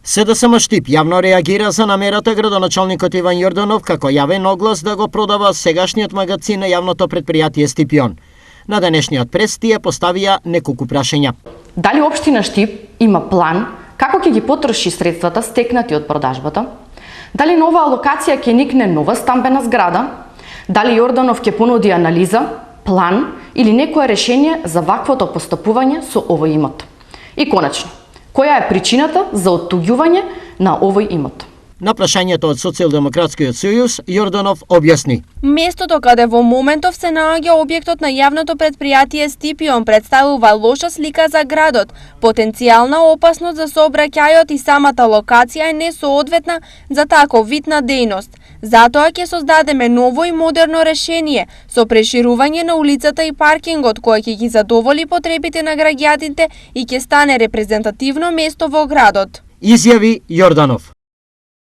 СДСМ Штип јавно реагира за намерата градоначалникот Иван Јорданов како јавен оглас да го продава сегашниот магазин на јавното предпријатие Стипион. На денешниот прес тие поставија неколку прашања. Дали општина Штип има план како ќе ги потроши средствата стекнати од продажбата? Дали на оваа локација ќе никне нова стамбена зграда? Дали Јорданов ќе понуди анализа, план или некое решение за ваквото постапување со овој имот? И конечно, која е причината за оттуѓување на овој имот? На прашањето од Социјалдемократскиот сојуз, Јорданов објасни. Местото каде во моментов се наоѓа објектот на јавното предпријатие Стипион представува лоша слика за градот, потенцијална опасност за сообраќајот и самата локација е несоодветна за таков вид на дејност. Затоа ќе создадеме ново и модерно решение со преширување на улицата и паркингот кој ќе ги задоволи потребите на граѓаните и ќе стане репрезентативно место во градот. Изјави Јорданов.